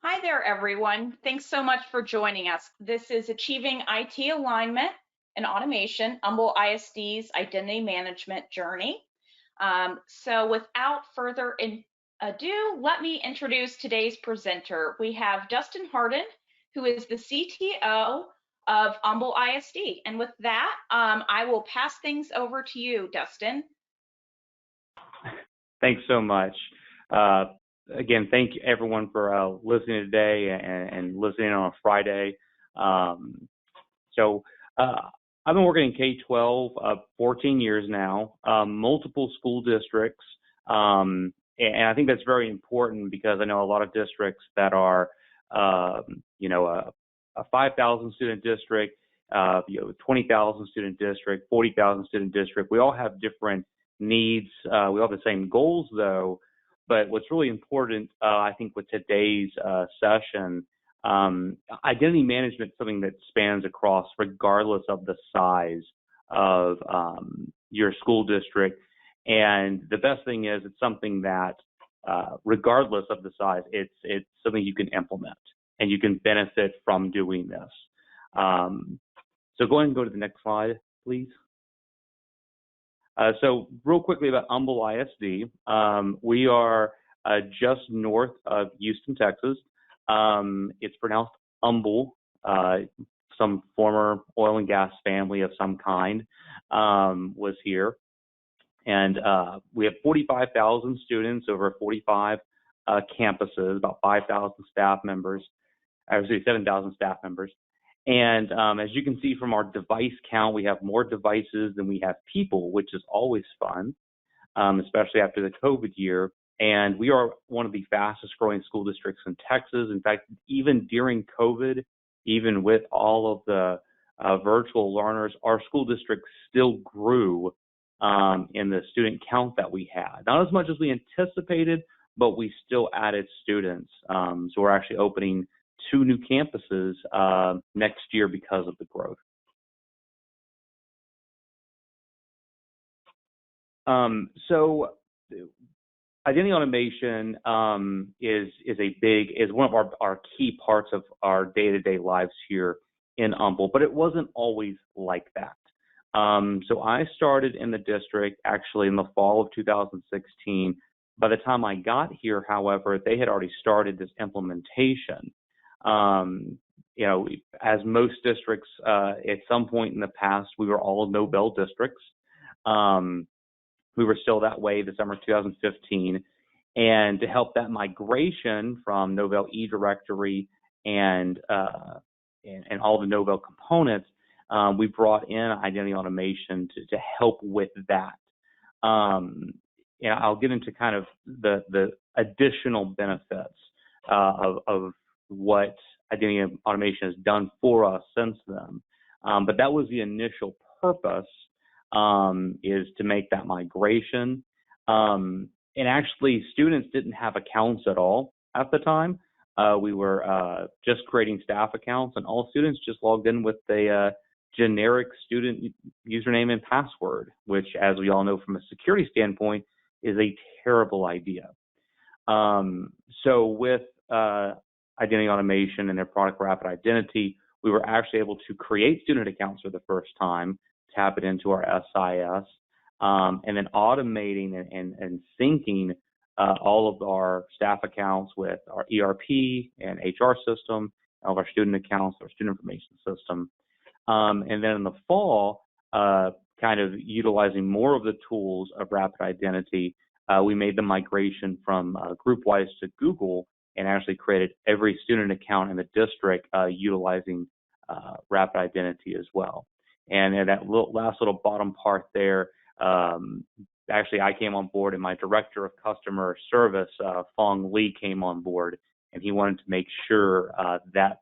Hi there, everyone. Thanks so much for joining us. This is Achieving IT Alignment and Automation, Humble ISD's Identity Management Journey. So without further ado, let me introduce today's presenter. We have Dustin Hardin, who is the CTO of Humble ISD. And with that, I will pass things over to you, Dustin. Thanks so much. Again, thank you everyone for listening today and listening on a Friday. I've been working in K-12 14 years now, multiple school districts, and I think that's very important because I know a lot of districts that are, a 5,000 student district, 20,000 student district, 40,000 student district. We all have different needs. We all have the same goals though. But what's really important, I think, with today's session, identity management is something that spans across regardless of the size of your school district. And the best thing is it's something that, regardless of the size, it's something you can implement and you can benefit from doing this. So go ahead and go to the next slide, please. So real quickly about Humble ISD, we are just north of Houston, Texas. It's pronounced Humble. Some former oil and gas family of some kind was here. And we have 45,000 students over 45 campuses, about 5,000 staff members, actually 7,000 staff members. And as you can see from our device count, we have more devices than we have people, which is always fun, especially after the COVID year. And we are one of the fastest growing school districts in Texas. In fact, even during COVID, even with all of the virtual learners, our school district still grew in the student count that we had. Not as much as we anticipated, but we still added students. So we're actually opening 2 new campuses next year because of the growth. So identity automation is one of our key parts of our day-to-day lives here in Humble, but it wasn't always like that. So I started in the district actually in the fall of 2016. By the time I got here, however, they had already started this implementation. As most districts, at some point in the past, we were all Nobel districts. We were still that way the summer of 2015. And to help that migration from Novell eDirectory and all the Novell components, we brought in identity automation to help with that. I'll get into kind of the additional benefits of what identity automation has done for us since then. But that was the initial purpose, is to make that migration. And actually, students didn't have accounts at all at the time. We were just creating staff accounts, and all students just logged in with a generic student username and password, which, as we all know from a security standpoint, is a terrible idea. So with identity automation and their product Rapid Identity, we were actually able to create student accounts for the first time, tap it into our SIS, and then automating and syncing all of our staff accounts with our ERP and HR system, all of our student accounts, our student information system. And then in the fall, kind of utilizing more of the tools of Rapid Identity, we made the migration from GroupWise to Google and actually created every student account in the district utilizing Rapid Identity as well. And that last little bottom part there, actually I came on board and my director of customer service, Fong Lee, came on board, and he wanted to make sure that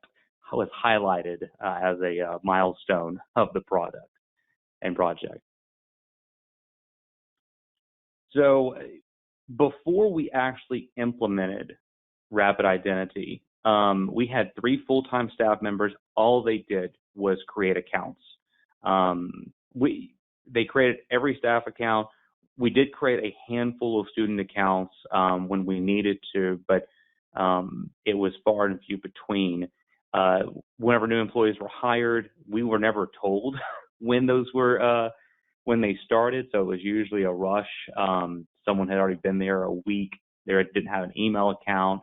was highlighted as a milestone of the product and project. So before we actually implemented Rapid Identity, we had 3 full-time staff members. All they did was create accounts. They created every staff account. We did create a handful of student accounts when we needed to, but it was far and few between. Whenever new employees were hired, we were never told when those were when they started, so it was usually a rush. Someone had already been there a week. They didn't have an email account.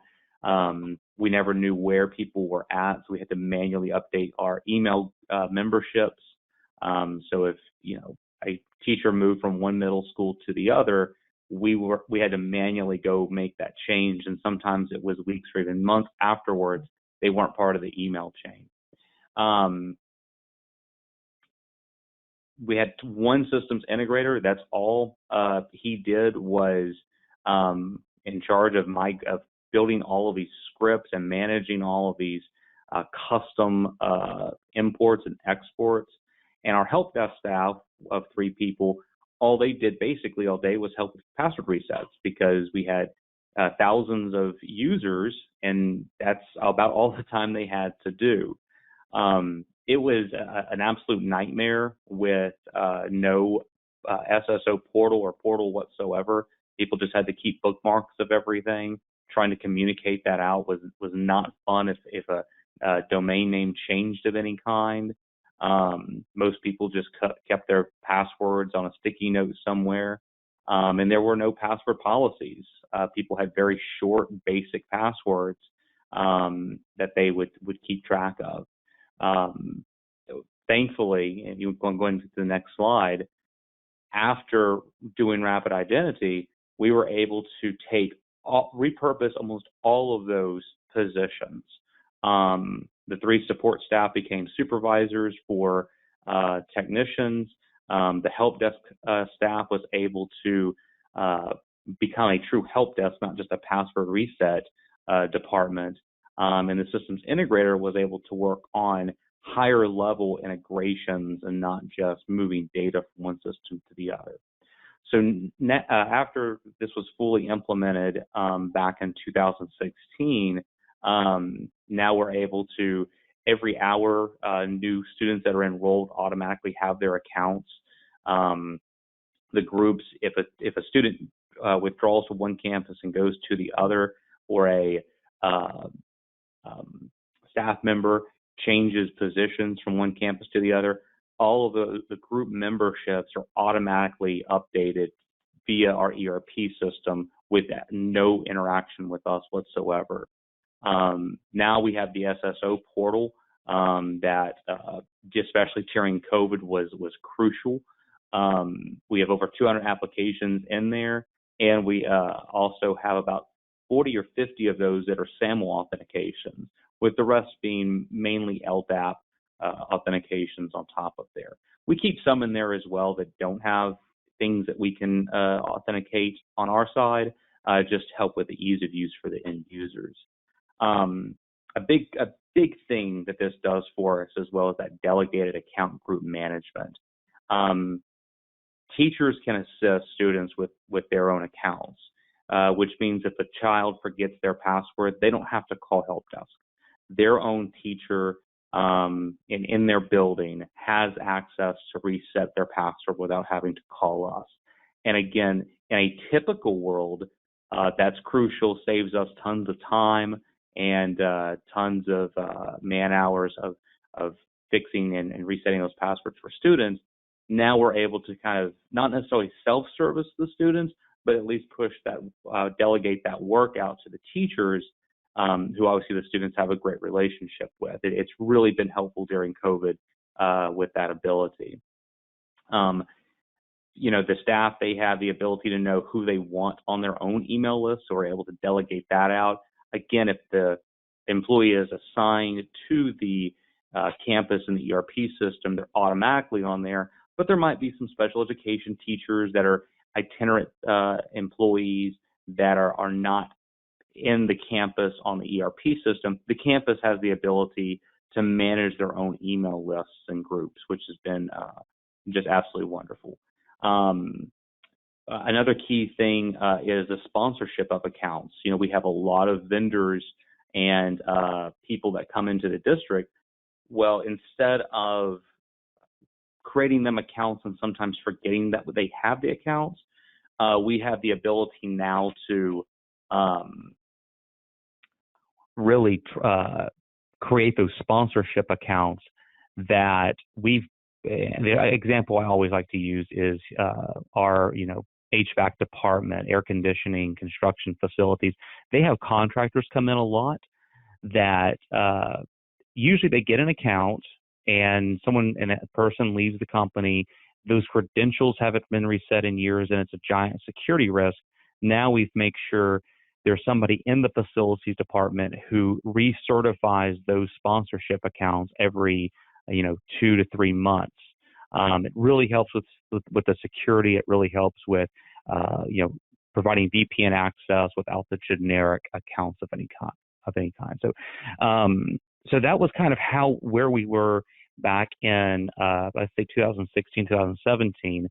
We never knew where people were at, so we had to manually update our email memberships. So if a teacher moved from one middle school to the other, we had to manually go make that change, and sometimes it was weeks or even months afterwards. They weren't part of the email chain. We had one systems integrator. That's all he did was in charge of building all of these scripts and managing all of these custom imports and exports. And our help desk staff of 3 people, all they did basically all day was help with password resets, because we had thousands of users, and that's about all the time they had to do. It was an absolute nightmare with no SSO portal or portal whatsoever. People just had to keep bookmarks of everything. Trying to communicate that out was not fun if a domain name changed of any kind. Most people just kept their passwords on a sticky note somewhere, and there were no password policies. People had very short, basic passwords that they would keep track of. Thankfully, and going to the next slide, after doing Rapid Identity, we were able to repurpose almost all of those positions. The 3 support staff became supervisors for technicians. The help desk staff was able to become a true help desk, not just a password reset department. And the systems integrator was able to work on higher level integrations and not just moving data from one system to the other. So after this was fully implemented back in 2016, now we're able to, every hour, new students that are enrolled automatically have their accounts. The groups, if a student withdraws from one campus and goes to the other, or a staff member changes positions from one campus to the other, all of the group memberships are automatically updated via our ERP system with no interaction with us whatsoever. Now we have the SSO portal that, especially during COVID, was crucial. We have over 200 applications in there, and we also have about 40 or 50 of those that are SAML authentications, with the rest being mainly LDAP authentications on top of there. We keep some in there as well that don't have things that we can authenticate on our side, just to help with the ease of use for the end users. A big thing that this does for us as well is that delegated account group management. Teachers can assist students with their own accounts, which means if a child forgets their password, they don't have to call help desk. Their own teacher in their building has access to reset their password without having to call us. And again, in a typical world, that's crucial, saves us tons of time and tons of man hours of fixing and resetting those passwords for students. Now we're able to kind of not necessarily self-service the students, but at least push that, delegate that work out to the teachers, who obviously the students have a great relationship with. It's really been helpful during COVID with that ability. The staff, they have the ability to know who they want on their own email list, so we're able to delegate that out. Again, if the employee is assigned to the campus and the ERP system, they're automatically on there, but there might be some special education teachers that are itinerant employees that are not in the campus on the ERP system. The campus has the ability to manage their own email lists and groups, which has been just absolutely wonderful. Another key thing is the sponsorship of accounts. We have a lot of vendors and people that come into the district. Well, instead of creating them accounts and sometimes forgetting that they have the accounts, we have the ability now to really create those sponsorship accounts that we've. The example I always like to use is our, HVAC department, air conditioning, construction facilities. They have contractors come in a lot that usually they get an account and a person leaves the company. Those credentials haven't been reset in years, and it's a giant security risk. Now we make sure there's somebody in the facilities department who recertifies those sponsorship accounts every 2 to 3 months. It really helps with the security. It really helps with providing VPN access without the generic accounts of any kind. So that was kind of where we were back in let's say 2016, 2017.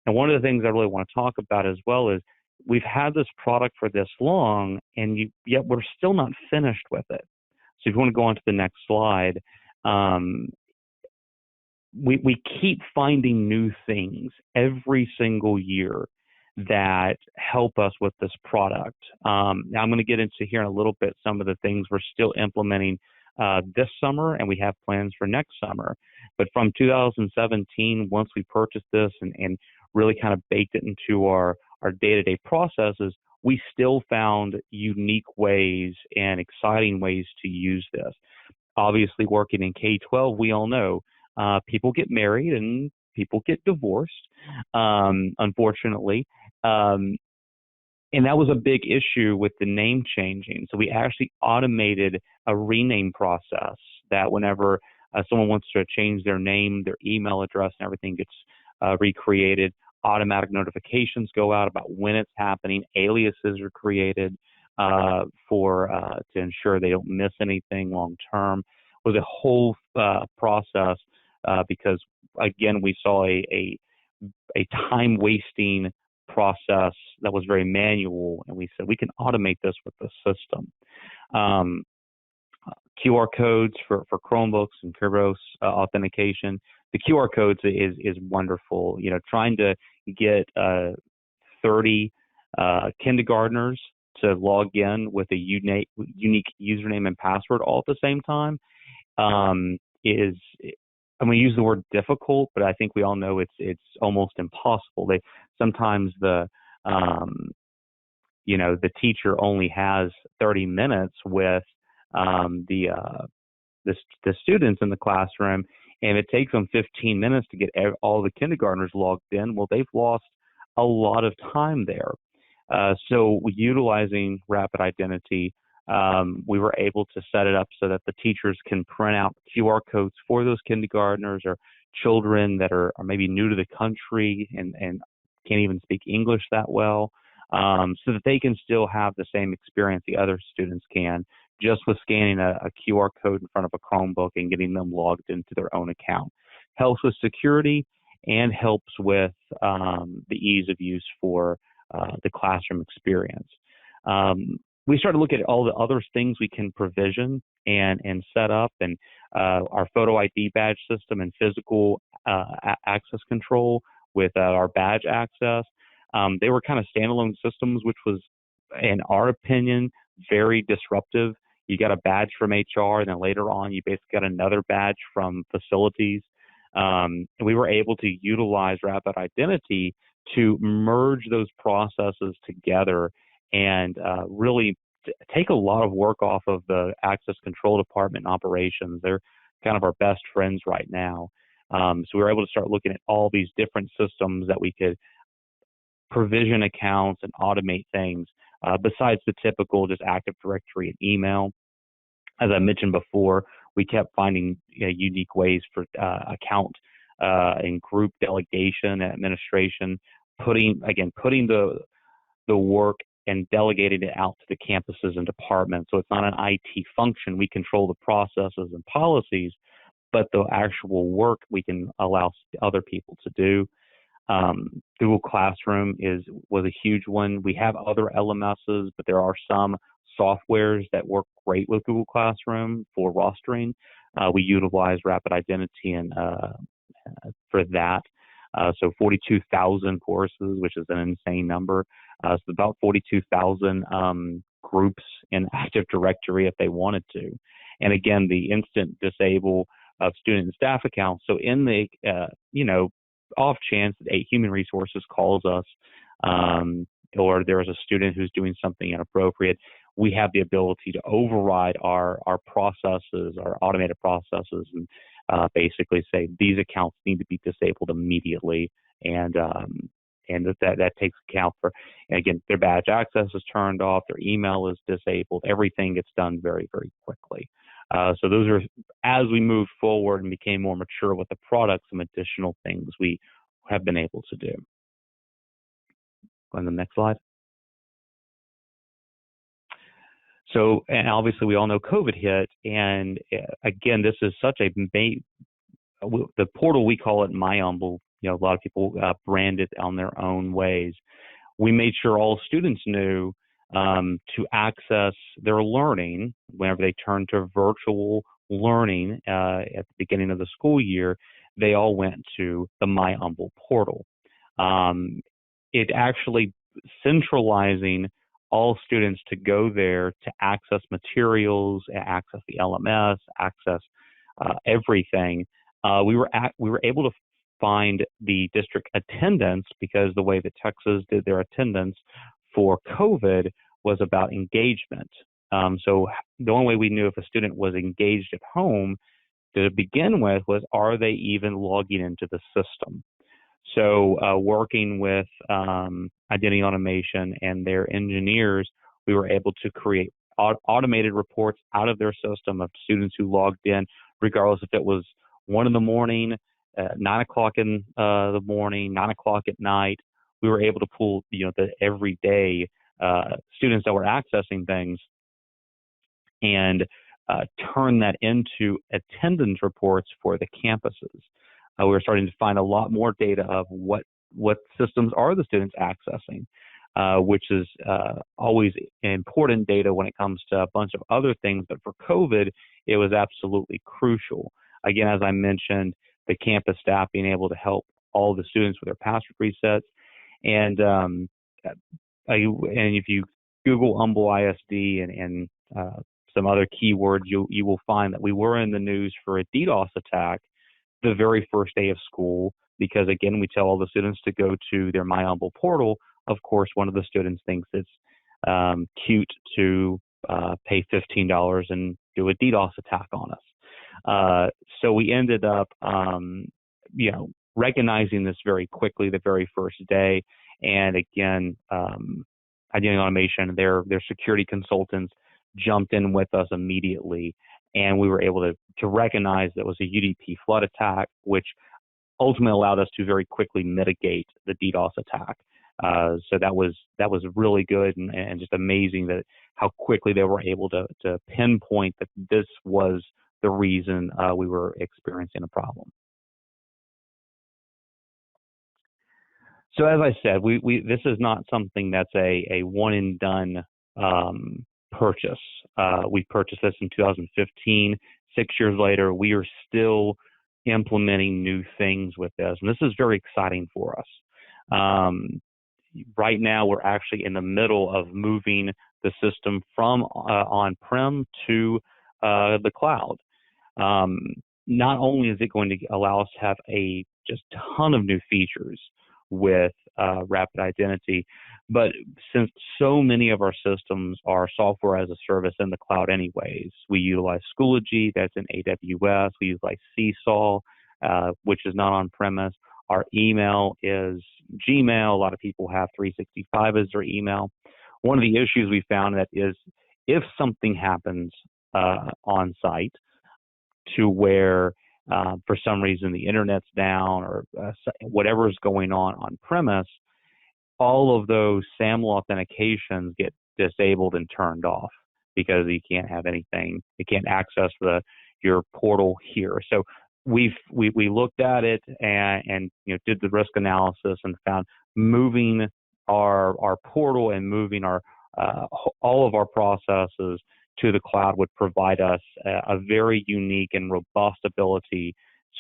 And one of the things I really want to talk about as well is we've had this product for this long, and yet we're still not finished with it. So if you want to go on to the next slide, we keep finding new things every single year that help us with this product. Now I'm going to get into here in a little bit some of the things we're still implementing this summer, and we have plans for next summer. But from 2017, once we purchased this and really kind of baked it into our day-to-day processes, we still found unique ways and exciting ways to use this. Obviously, working in K-12, we all know people get married and people get divorced, unfortunately. And that was a big issue with the name changing. So we actually automated a rename process that whenever someone wants to change their name, their email address, and everything gets recreated, automatic notifications go out about when it's happening. Aliases are created to ensure they don't miss anything long term. It was a whole process because, again, we saw a time wasting process that was very manual, and we said we can automate this with the system. QR codes for Chromebooks and Kerberos authentication. The QR codes is wonderful. Trying to get 30 kindergartners to log in with a unique username and password all at the same time is, I'm going to use the word difficult, but I think we all know it's almost impossible. Sometimes the teacher only has 30 minutes with the students in the classroom, and it takes them 15 minutes to get all the kindergartners logged in. Well, they've lost a lot of time there. So utilizing Rapid Identity, we were able to set it up so that the teachers can print out QR codes for those kindergartners or children that are maybe new to the country and can't even speak English that well, so that they can still have the same experience the other students can, just with scanning a QR code in front of a Chromebook and getting them logged into their own account. Helps with security and helps with the ease of use for the classroom experience. We started looking at all the other things we can provision and set up, and our photo ID badge system and physical access control with our badge access. They were kind of standalone systems, which was, in our opinion, very disruptive. You got a badge from HR, and then later on, you basically got another badge from facilities. And we were able to utilize Rapid Identity to merge those processes together and really take a lot of work off of the access control department and operations. They're kind of our best friends right now. So we were able to start looking at all these different systems that we could provision accounts and automate things besides the typical just Active Directory and email. As I mentioned before, we kept finding unique ways for account and group delegation and administration, putting the work and delegating it out to the campuses and departments. So it's not an IT function. We control the processes and policies, but the actual work we can allow other people to do. Google Classroom was a huge one. We have other LMSs, but there are some softwares that work great with Google Classroom for rostering. We utilize Rapid Identity and for that. So 42,000 courses, which is an insane number. So about 42,000 groups in Active Directory if they wanted to. And again, the instant disable of student and staff accounts. So in the, off chance that a human resources calls us, or there's a student who's doing something inappropriate, we have the ability to override our processes, our automated processes, and basically say these accounts need to be disabled immediately. And that takes account for, again, their badge access is turned off, their email is disabled, everything gets done very, very quickly. So those are, as we moved forward and became more mature with the product, some additional things we have been able to do. Go on to the next slide. So, and obviously we all know COVID hit, and again, this is such a the portal, we call it My Humble. A lot of people brand it on their own ways. We made sure all students knew to access their learning whenever they turned to virtual learning at the beginning of the school year. They all went to the My Humble portal. It actually centralizing all students to go there to access materials, access the LMS, access everything. We were able to find the district attendance, because the way that Texas did their attendance for COVID was about engagement. So the only way we knew if a student was engaged at home to begin with was, are they even logging into the system? So working with Identity Automation and their engineers, we were able to create automated reports out of their system of students who logged in, regardless if it was 1 in the morning, 9 o'clock in the morning, 9 o'clock at night. We were able to pull, the everyday students that were accessing things and turn that into attendance reports for the campuses. We were starting to find a lot more data of what systems are the students accessing, which is always important data when it comes to a bunch of other things. But for COVID, it was absolutely crucial. Again, as I mentioned, the campus staff being able to help all the students with their password resets. And if you Google Humble ISD and some other keywords, you will find that we were in the news for a DDoS attack the very first day of school, because again, we tell all the students to go to their My Humble portal. Of course, one of the students thinks it's cute to pay $15 and do a DDoS attack on us. So we ended up, recognizing this very quickly the very first day. And again, Identity Automation, their security consultants jumped in with us immediately, and we were able to recognize that it was a UDP flood attack, which ultimately allowed us to very quickly mitigate the DDoS attack. So that was really good and just amazing that how quickly they were able to pinpoint that this was the reason we were experiencing a problem. So as I said, this is not something that's a one and done purchase. We purchased this in 2015. 6 years later, we are still implementing new things with this, and this is very exciting for us. Right now, we're actually in the middle of moving the system from on-prem to the cloud. Not only is it going to allow us to have a just ton of new features with Rapid Identity, but since so many of our systems are software as a service in the cloud anyways, we utilize Schoology, that's in AWS, we utilize Seesaw, which is not on-premise. Our email is Gmail. A lot of people have 365 as their email. One of the issues we found that is if something happens on site to where for some reason the internet's down or whatever is going on premise, all of those SAML authentications get disabled and turned off because you can't have anything, you can't access your portal here. So we looked at it and did the risk analysis and found moving our portal and moving our all of our processes to the cloud would provide us a very unique and robust ability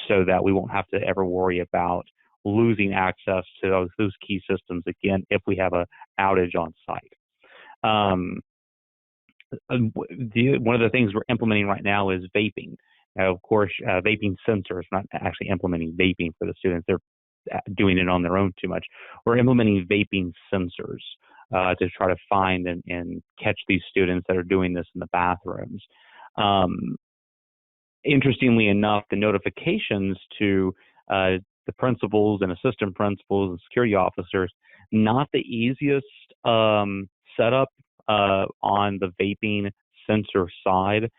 so that we won't have to ever worry about losing access to those key systems again if we have an outage on site. One of the things we're implementing right now is vaping. Now, of course, vaping sensors, not actually implementing vaping for the students. They're doing it on their own too much. We're implementing vaping sensors to try to find and catch these students that are doing this in the bathrooms. Interestingly enough, the notifications to the principals and assistant principals and security officers, not the easiest setup on the vaping sensor side.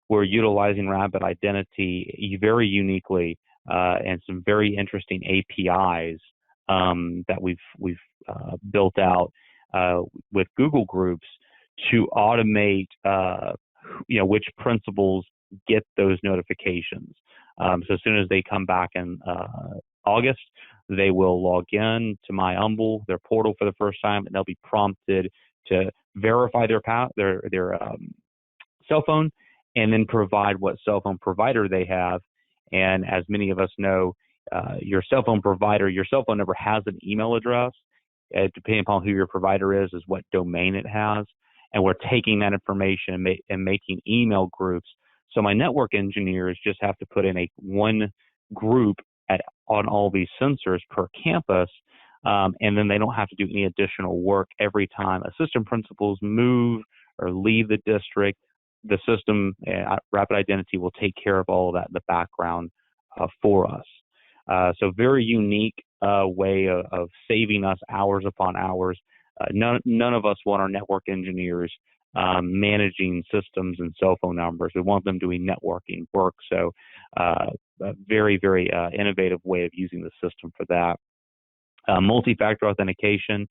We're utilizing RapidIdentity very uniquely and some very interesting APIs that we've built out with Google Groups to automate, which principals get those notifications. So as soon as they come back in August, they will log in to My Humble, their portal for the first time, and they'll be prompted to verify their cell phone and then provide what cell phone provider they have. And as many of us know, your cell phone provider, your cell phone number has an email address. Depending upon who your provider is what domain it has. And we're taking that information and making email groups. So my network engineers just have to put in one group on all these sensors per campus, and then they don't have to do any additional work every time assistant principals move or leave the district. The system, RapidIdentity, will take care of all of that in the background for us. So very unique way of saving us hours upon hours. None of us want our network engineers managing systems and cell phone numbers. We want them doing networking work. So a very, very innovative way of using the system for that. Multi-factor authentication.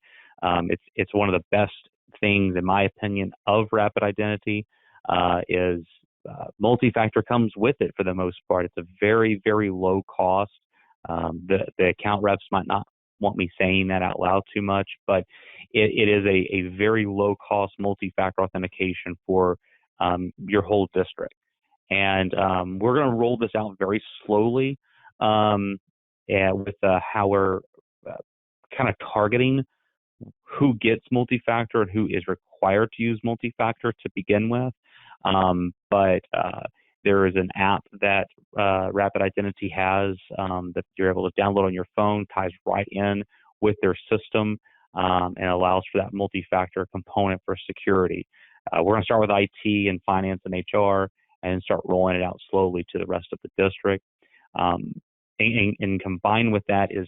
It's one of the best things, in my opinion, of RapidIdentity. Is multi-factor comes with it for the most part. It's a very, very low cost. The account reps might not want me saying that out loud too much, but it is a very low cost multi-factor authentication for your whole district. And we're going to roll this out very slowly with how we're kind of targeting who gets multi-factor and who is required to use multi-factor to begin with. But there is an app that RapidIdentity has that you're able to download on your phone, ties right in with their system, and allows for that multi-factor component for security. We're going to start with IT and finance and HR and start rolling it out slowly to the rest of the district. And combined with that is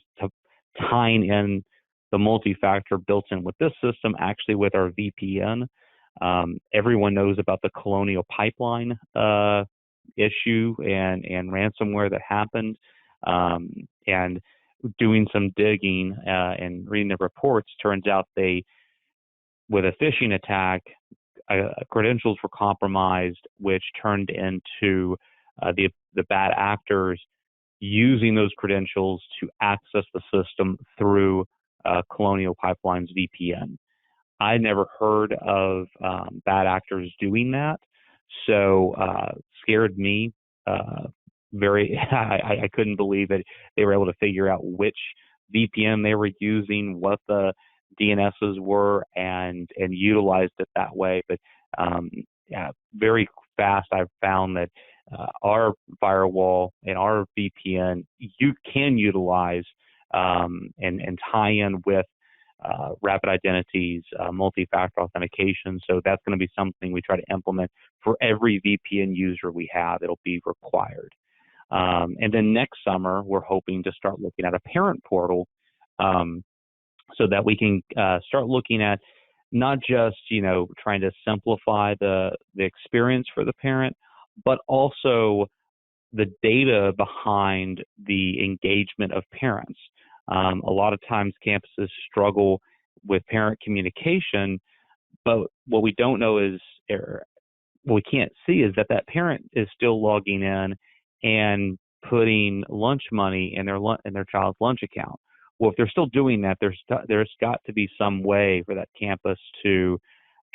tying in the multi-factor built in with this system, actually with our VPN. Everyone knows about the Colonial Pipeline issue and ransomware that happened. And doing some digging and reading the reports, turns out with a phishing attack, credentials were compromised, which turned into the bad actors using those credentials to access the system through Colonial Pipeline's VPN. I never heard of bad actors doing that, so scared me very. I couldn't believe that they were able to figure out which VPN they were using, what the DNSs were, and utilized it that way. But very fast, I've found that our firewall and our VPN you can utilize and tie in with RapidIdentity's multi-factor authentication. So that's going to be something we try to implement for every VPN user we have. It'll be required. And then next summer, we're hoping to start looking at a parent portal so that we can start looking at not just, trying to simplify the experience for the parent, but also the data behind the engagement of parents. A lot of times campuses struggle with parent communication, but what we don't know is, what we can't see is that parent is still logging in and putting lunch money in their child's lunch account. Well, if they're still doing that, there's got to be some way for that campus to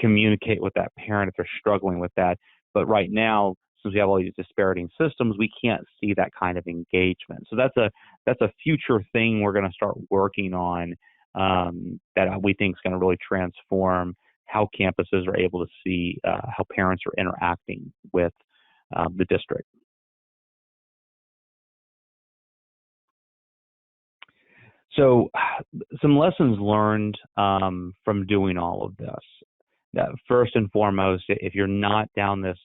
communicate with that parent if they're struggling with that. But right now, since we have all these disparating systems, we can't see that kind of engagement. So that's a future thing we're going to start working on that we think is going to really transform how campuses are able to see how parents are interacting with the district. So some lessons learned from doing all of this. First and foremost, if you're not down this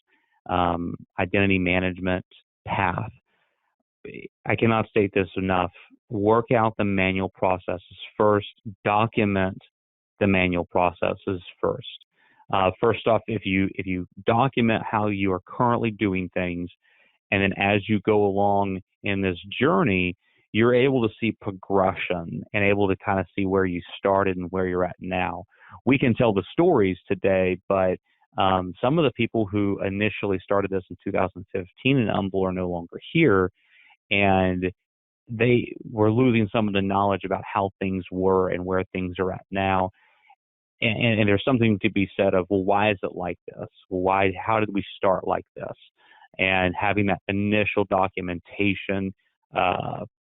identity management path, I cannot state this enough. Work out the manual processes first. Document the manual processes first. First off, if you document how you are currently doing things, and then as you go along in this journey, you're able to see progression and able to kind of see where you started and where you're at now. We can tell the stories today, but some of the people who initially started this in 2015 in Humble are no longer here, and they were losing some of the knowledge about how things were and where things are at now. And there's something to be said of, well, why is it like this? How did we start like this? And having that initial documentation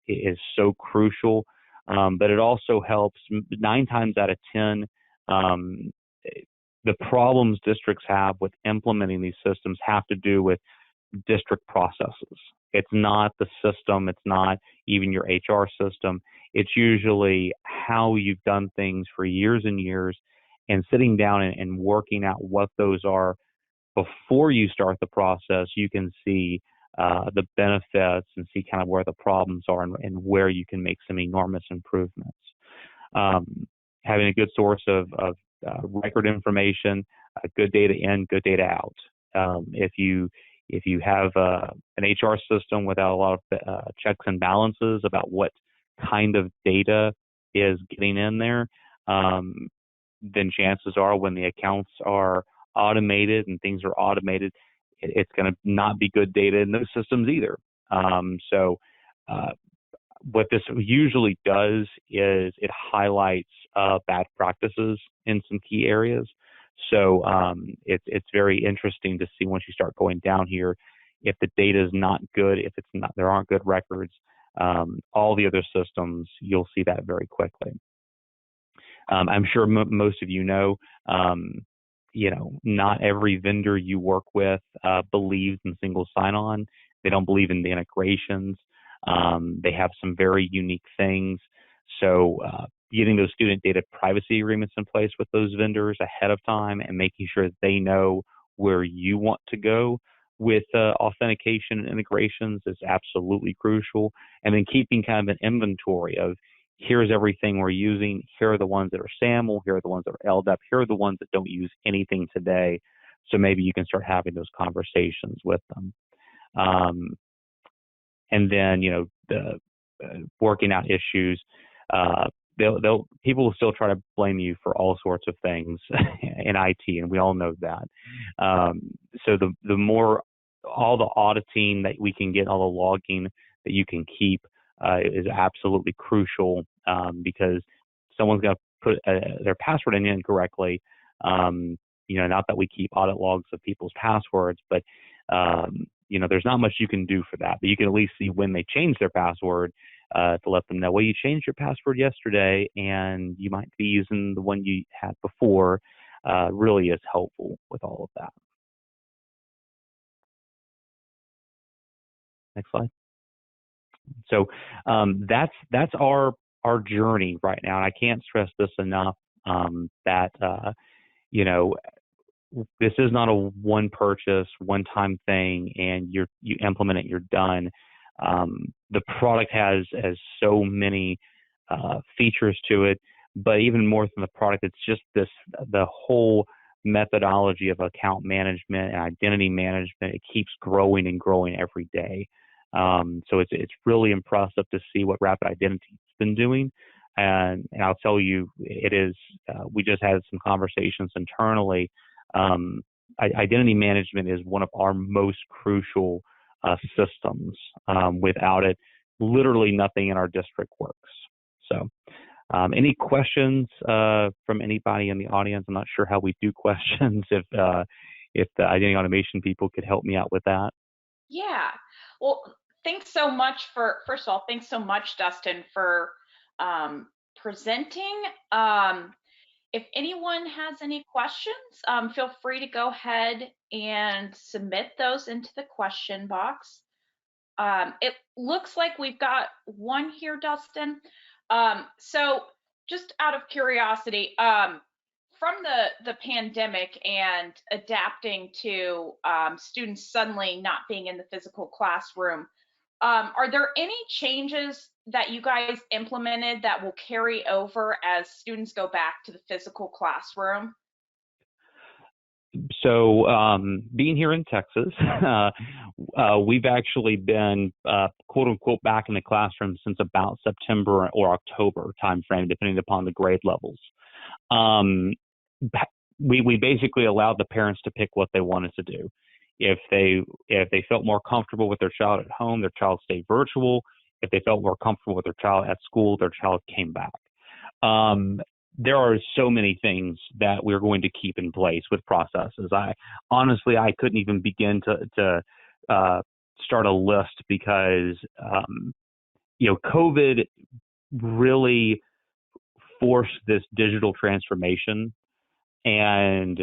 is so crucial. But it also helps 9 times out of 10, the problems districts have with implementing these systems have to do with district processes. It's not the system. It's not even your HR system. It's usually how you've done things for years and years, and sitting down and working out what those are before you start the process. You can see the benefits and see kind of where the problems are and where you can make some enormous improvements. Having a good source of record information, good data in, good data out. If you have an HR system without a lot of checks and balances about what kind of data is getting in there, then chances are when the accounts are automated and things are automated, it's going to not be good data in those systems either. So what this usually does is it highlights bad practices in some key areas. So it's very interesting to see once you start going down here, if the data is not good, if it's not, there aren't good records, all the other systems, you'll see that very quickly. I'm sure most of you know, not every vendor you work with believes in single sign-on. They don't believe in the integrations. They have some very unique things. So getting those student data privacy agreements in place with those vendors ahead of time and making sure that they know where you want to go with authentication and integrations is absolutely crucial. And then keeping kind of an inventory of, here's everything we're using, here are the ones that are SAML, here are the ones that are LDAP, here are the ones that don't use anything today. So maybe you can start having those conversations with them. And then, the working out issues, people will still try to blame you for all sorts of things in IT, and we all know that. So the more, all the auditing that we can get, all the logging that you can keep is absolutely crucial, because someone's going to put their password in incorrectly. Not that we keep audit logs of people's passwords, but there's not much you can do for that. But you can at least see when they change their password to let them know, well, you changed your password yesterday, and you might be using the one you had before. Really is helpful with all of that. Next slide. So that's our journey right now, and I can't stress this enough, that this is not a one purchase, one time thing, and you implement it, you're done. The product has so many features to it, but even more than the product, it's just the whole methodology of account management and identity management. It keeps growing and growing every day. So it's really impressive to see what RapidIdentity's been doing. And I'll tell you, it is, we just had some conversations internally. Identity management is one of our most crucial systems. Without it, literally nothing in our district works. So any questions from anybody in the audience? I'm not sure how we do questions. If the identity automation people could help me out with that. Yeah. Well, thanks so much first of all, thanks so much, Dustin, for presenting. If anyone has any questions, feel free to go ahead and submit those into the question box. It looks like we've got one here, Dustin. So just out of curiosity, from the pandemic and adapting to students suddenly not being in the physical classroom, are there any changes that you guys implemented that will carry over as students go back to the physical classroom? So, being here in Texas, we've actually been quote unquote back in the classroom since about September or October timeframe, depending upon the grade levels. Um, we basically allowed the parents to pick what they wanted to do. If they felt more comfortable with their child at home, their child stayed virtual. If they felt more comfortable with their child at school, their child came back. There are so many things that we're going to keep in place with processes. I honestly couldn't even begin to start a list because COVID really forced this digital transformation, and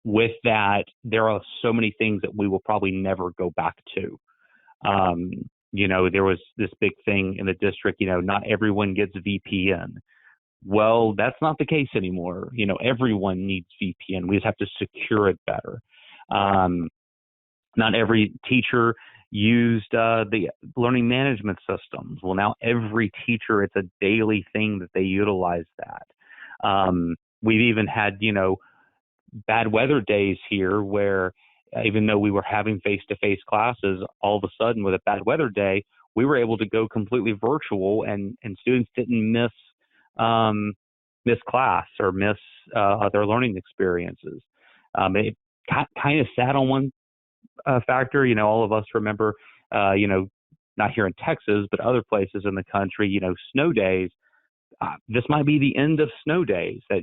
with that, there are so many things that we will probably never go back to. There was this big thing in the district. Not everyone gets VPN. Well, that's not the case anymore. Everyone needs VPN. We just have to secure it better. Not every teacher used the learning management systems. Well, now every teacher, it's a daily thing that they utilize that. We've even had, bad weather days here where even though we were having face-to-face classes, all of a sudden with a bad weather day, we were able to go completely virtual, and students didn't miss class or miss their learning experiences. It kind of sad on one factor. All of us remember, not here in Texas, but other places in the country, snow days. This might be the end of snow days that,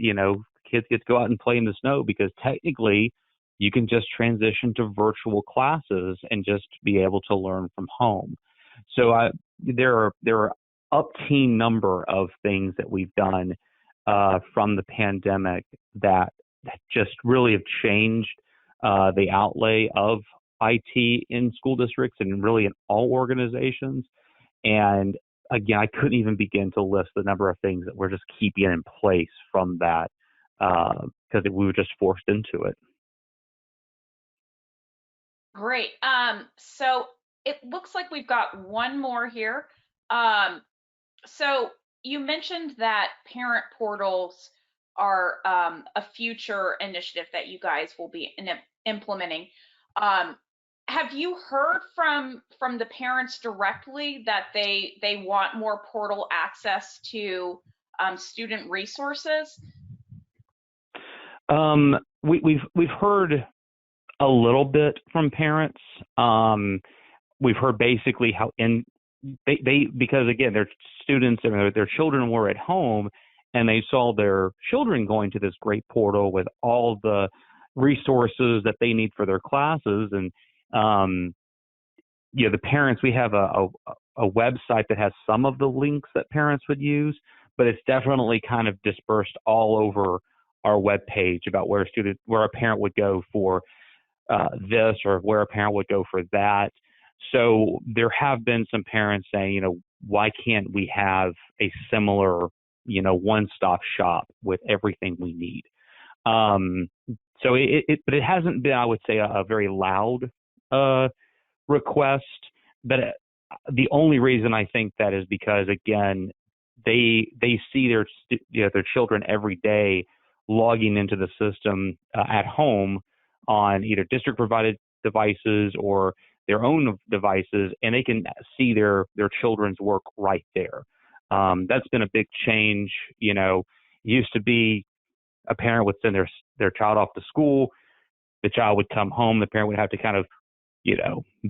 kids get to go out and play in the snow, because technically you can just transition to virtual classes and just be able to learn from home. So there are upteen number of things that we've done from the pandemic that just really have changed the outlay of IT in school districts and really in all organizations. And again, I couldn't even begin to list the number of things that we're just keeping in place from that because we were just forced into it. Great. So it looks like we've got one more here. So you mentioned that parent portals are a future initiative that you guys will be implementing. Have you heard from the parents directly that they want more portal access to student resources? We've heard a little bit from parents. We've heard basically how they because again, their students and their children were at home, and they saw their children going to this great portal with all the resources that they need for their classes. And the parents, we have a website that has some of the links that parents would use, but it's definitely kind of dispersed all over our webpage about where a parent would go for this, or where a parent would go for that. So there have been some parents saying, why can't we have a similar, one-stop shop with everything we need? So but it hasn't been, I would say, a very loud request. But the only reason I think that is because, again, they see their children every day logging into the system at home on either district provided devices or their own devices, and they can see their children's work right there. That's been a big change. It used to be a parent would send their child off to school, the child would come home, the parent would have to kind of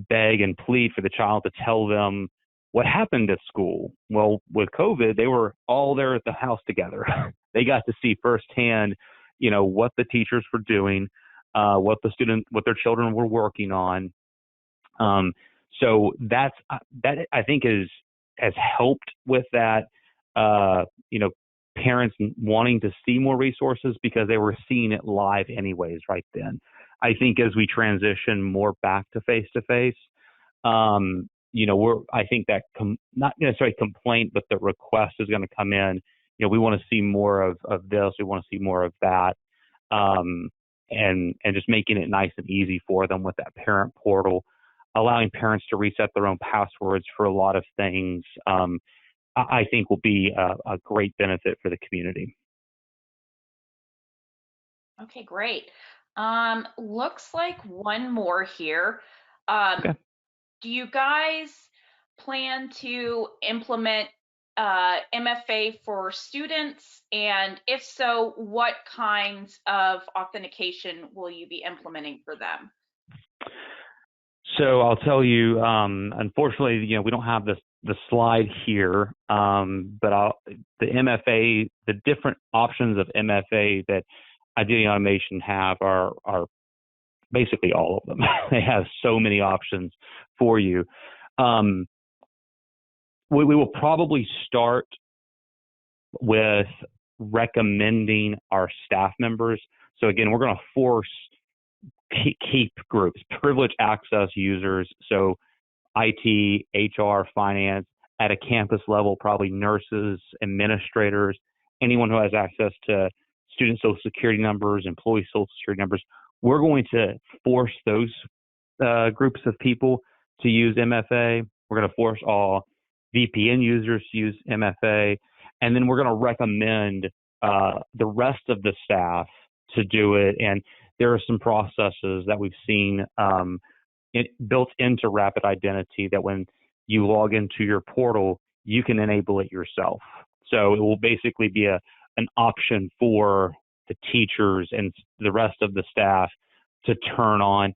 beg and plead for the child to tell them what happened at school. Well, with COVID, they were all there at the house together. They got to see firsthand, what the teachers were doing, what their children were working on. So that I think has helped with that, parents wanting to see more resources because they were seeing it live anyways right then. I think as we transition more back to face-to-face, I think that not necessarily complaint, but the request is going to come in. We want to see more of this. We want to see more of that. And just making it nice and easy for them with that parent portal, allowing parents to reset their own passwords for a lot of things, I think will be a great benefit for the community. Okay, great. Looks like one more here. Okay. Do you guys plan to implement MFA for students? And if so, what kinds of authentication will you be implementing for them? So I'll tell you, unfortunately, we don't have the slide here, but the MFA, the different options of MFA that Identity Automation have are basically all of them. They have so many options for you. We will probably start with recommending our staff members. So again, we're going to force keep groups, privileged access users. So IT, HR, finance, at a campus level, probably nurses, administrators, anyone who has access to student social security numbers, employee social security numbers. We're going to force those groups of people to use MFA. We're going to force all VPN users to use MFA. And then we're going to recommend the rest of the staff to do it. And there are some processes that we've seen built into Rapid Identity that when you log into your portal, you can enable it yourself. So it will basically be an option for the teachers and the rest of the staff to turn on.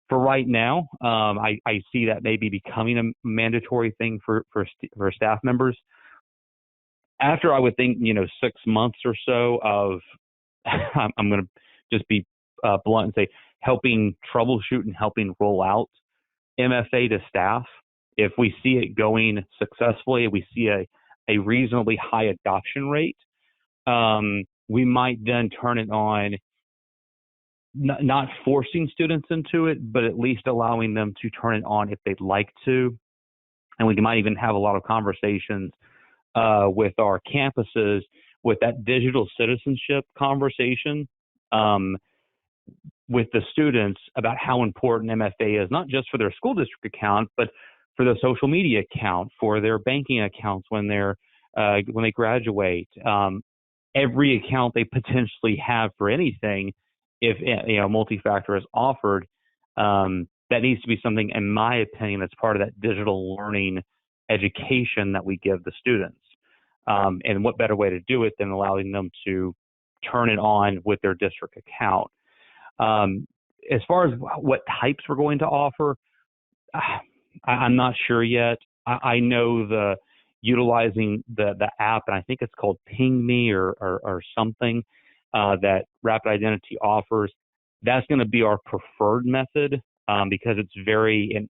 For right now, I see that maybe becoming a mandatory thing for staff members. After, I would think, 6 months or so of, I'm going to just be blunt and say, helping troubleshoot and helping roll out MFA to staff. If we see it going successfully, we see a reasonably high adoption rate, we might then turn it on, not forcing students into it, but at least allowing them to turn it on if they'd like to. And we might even have a lot of conversations with our campuses with that digital citizenship conversation with the students about how important MFA is, not just for their school district account, but for their social media account, for their banking accounts when they graduate. Every account they potentially have for anything, if multi-factor is offered, that needs to be something, in my opinion, that's part of that digital learning education that we give the students. And what better way to do it than allowing them to turn it on with their district account? As far as what types we're going to offer, I'm not sure yet. I know utilizing the app, and I think it's called Ping Me or something that Rapid Identity offers. That's going to be our preferred method because it's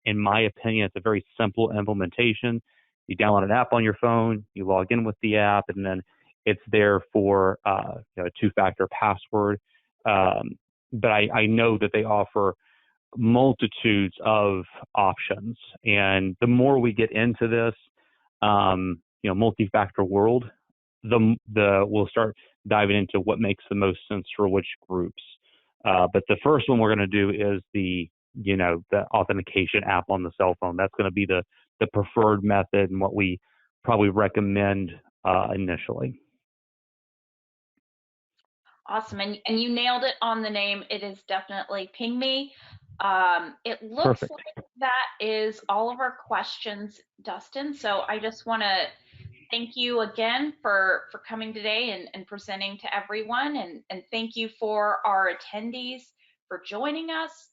in my opinion, it's a very simple implementation. You download an app on your phone, you log in with the app, and then it's there for a two-factor password. But I know that they offer multitudes of options, and the more we get into this, multi-factor world, we'll start diving into what makes the most sense for which groups. But the first one we're going to do is the authentication app on the cell phone. That's going to be the preferred method and what we probably recommend initially. Awesome. And you nailed it on the name. It is definitely Ping Me. It looks Perfect. like that is all of our questions, Dustin. So I just want to thank you again for coming today and presenting to everyone. And thank you for our attendees for joining us.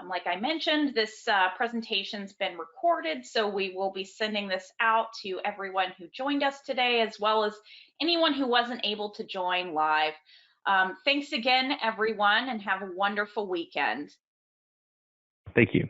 Like I mentioned, this presentation's been recorded, so we will be sending this out to everyone who joined us today, as well as anyone who wasn't able to join live. Thanks again, everyone, and have a wonderful weekend. Thank you.